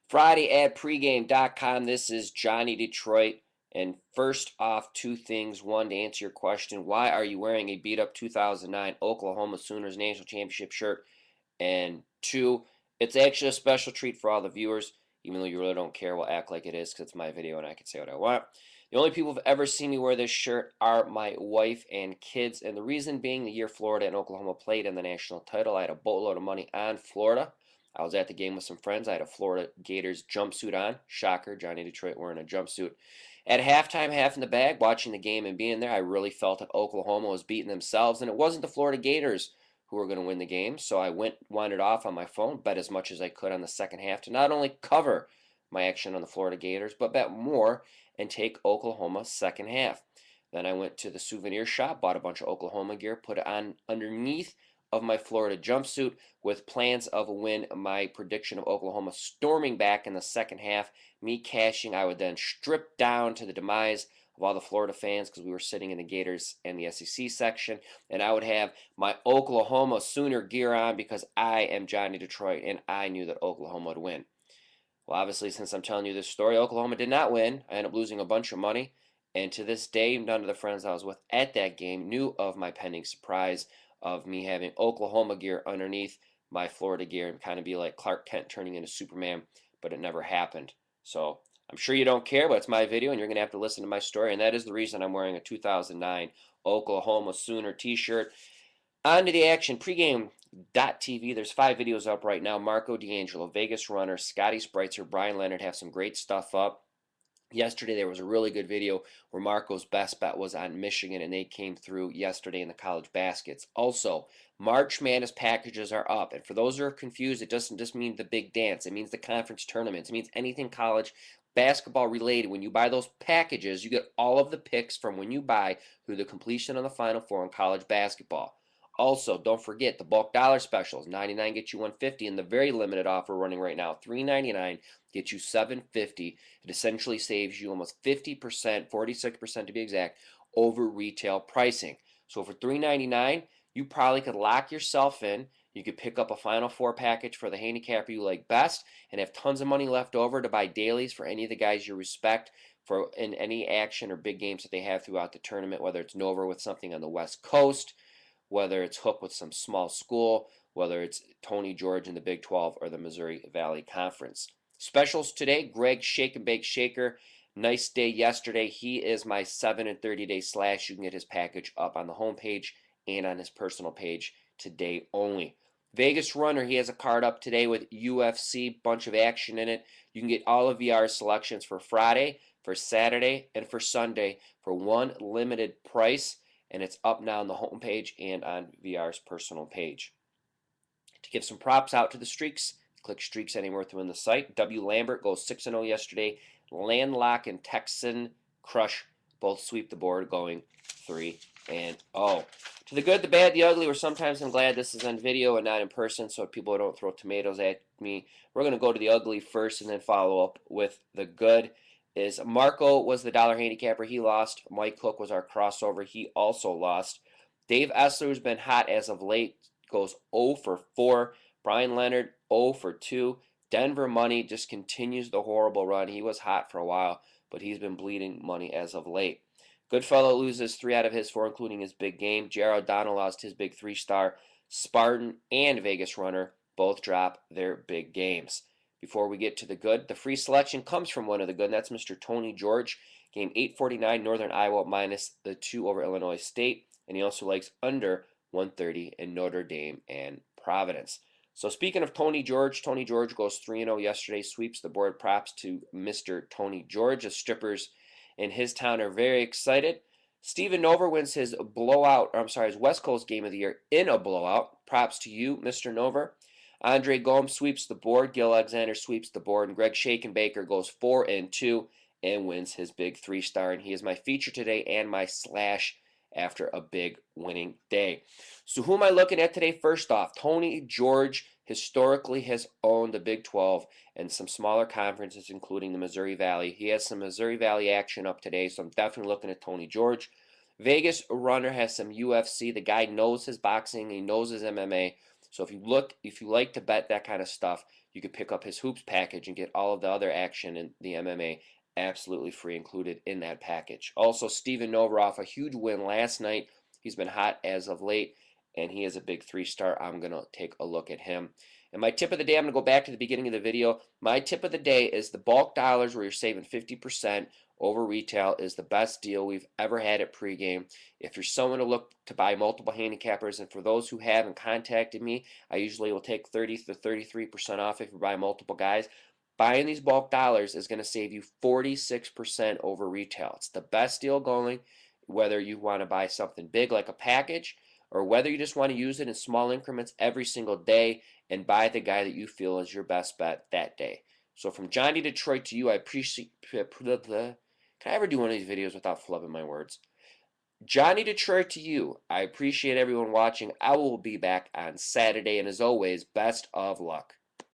Friday at pregame.com. This is Johnny Detroit. And first off, two things. One, to answer your question, why are you wearing a beat up 2009 Oklahoma Sooners National Championship shirt? And two, it's actually a special treat for all the viewers. Even though you really don't care, we'll act like it is because it's my video and I can say what I want. The only people who've ever seen me wear this shirt are my wife and kids. And the reason being, the year Florida and Oklahoma played in the national title, I had a boatload of money on Florida. I was at the game with some friends. I had a Florida Gators jumpsuit on. Shocker, Johnny Detroit wearing a jumpsuit. At halftime, half in the bag, watching the game and being there, I really felt that Oklahoma was beating themselves, and it wasn't the Florida Gators who were going to win the game. So I wandered off on my phone, bet as much as I could on the second half to not only cover my action on the Florida Gators, but bet more and take Oklahoma second half. Then I went to the souvenir shop, bought a bunch of Oklahoma gear, put it on underneath of my Florida jumpsuit with plans of a win. My prediction of Oklahoma storming back in the second half, me cashing. I would then strip down to the demise of all the Florida fans because we were sitting in the Gators and the SEC section, and I would have my Oklahoma Sooner gear on because I am Johnny Detroit and I knew that Oklahoma would win. Well, obviously, since I'm telling you this story, Oklahoma did not win. I ended up losing a bunch of money, and to this day, none of the friends I was with at that game knew of my pending surprise of me having Oklahoma gear underneath my Florida gear and kind of be like Clark Kent turning into Superman, but it never happened. So I'm sure you don't care, but it's my video, and you're going to have to listen to my story, and that is the reason I'm wearing a 2009 Oklahoma Sooner t-shirt. On to the action. PregameTV. There's 5 videos up right now. Marco D'Angelo, Vegas Runner, Scotty Spreitzer, Brian Leonard have some great stuff up. Yesterday there was a really good video where Marco's best bet was on Michigan, and they came through yesterday in the college baskets. Also, March Madness packages are up, and for those who are confused, it doesn't just mean the big dance. It means the conference tournaments. It means anything college basketball related. When you buy those packages, you get all of the picks from when you buy through the completion of the Final Four in college basketball. Also, don't forget the bulk dollar specials. 99 get you 150, and the very limited offer running right now, $3.99 get you $7.50. It essentially saves you almost 50%, 46% to be exact, over retail pricing. So for $3.99, you probably could lock yourself in. You could pick up a Final Four package for the handicapper you like best and have tons of money left over to buy dailies for any of the guys you respect for in any action or big games that they have throughout the tournament, whether it's Nova with something on the West Coast, whether it's Hook with some small school, whether it's Tony George in the Big 12 or the Missouri Valley Conference. Specials today, Greg Shake and Bake Shaker. Nice day yesterday. He is my 7 and 30-day slash. You can get his package up on the homepage and on his personal page today only. Vegas Runner, he has a card up today with UFC, bunch of action in it. You can get all of VR's selections for Friday, for Saturday, and for Sunday for one limited price, and it's up now on the homepage and on VR's personal page. To give some props out to the streaks, click streaks anywhere within the site. W. Lambert goes 6-0 yesterday. Landlock and Texan Crush both sweep the board, going 3-0. To the good, the bad, the ugly, or sometimes I'm glad this is on video and not in person so people don't throw tomatoes at me. We're going to go to the ugly first and then follow up with the good. Is Marco was the dollar handicapper. He lost. Mike Cook was our crossover. He also lost. Dave Essler, who's been hot as of late, goes 0 for 4. Brian Leonard 0 for 2. Denver Money just continues the horrible run. He was hot for a while, but he's been bleeding money as of late. Goodfellow loses 3 out of his 4, including his big game. Jared O'Donnell lost his big 3-star. Spartan and Vegas Runner both drop their big games. Before we get to the good, the free selection comes from one of the good, and that's Mr. Tony George. Game 849, Northern Iowa minus the 2 over Illinois State. And he also likes under 130 in Notre Dame and Providence. So speaking of Tony George goes 3-0 yesterday, sweeps the board. Props to Mr. Tony George. The strippers in his town are very excited. Steven Nover wins his his West Coast game of the year in a blowout. Props to you, Mr. Nover. Andre Gomes sweeps the board. Gil Alexander sweeps the board. And Greg Shakenbaker goes 4-2 and wins his big 3-star. And he is my feature today and my slash after a big winning day. So who am I looking at today? First off, Tony George historically has owned the Big 12 and some smaller conferences, including the Missouri Valley. He has some Missouri Valley action up today, so I'm definitely looking at Tony George. Vegas Runner has some UFC. The guy knows his boxing. He knows his MMA. So if you like to bet that kind of stuff, You could pick up his hoops package and get all of the other action in the MMA absolutely free included in that package. Also, Steven Novoroff, a huge win last night. He's been hot as of late, and he is a big 3-star. I'm going to take a look at him. And my tip of the day, I'm going to go back to the beginning of the video. My tip of the day is the bulk dollars where you're saving 50% over retail is the best deal we've ever had at pregame. If you're someone to look to buy multiple handicappers, and for those who haven't contacted me, I usually will take 30 to 33% off if you buy multiple guys. Buying these bulk dollars is going to save you 46% over retail. It's the best deal going, whether you want to buy something big like a package or whether you just want to use it in small increments every single day and buy the guy that you feel is your best bet that day. So from Johnny Detroit to you, I appreciate. Can I ever do one of these videos without flubbing my words? Johnny Detroit to you. I appreciate everyone watching. I will be back on Saturday, and as always, best of luck.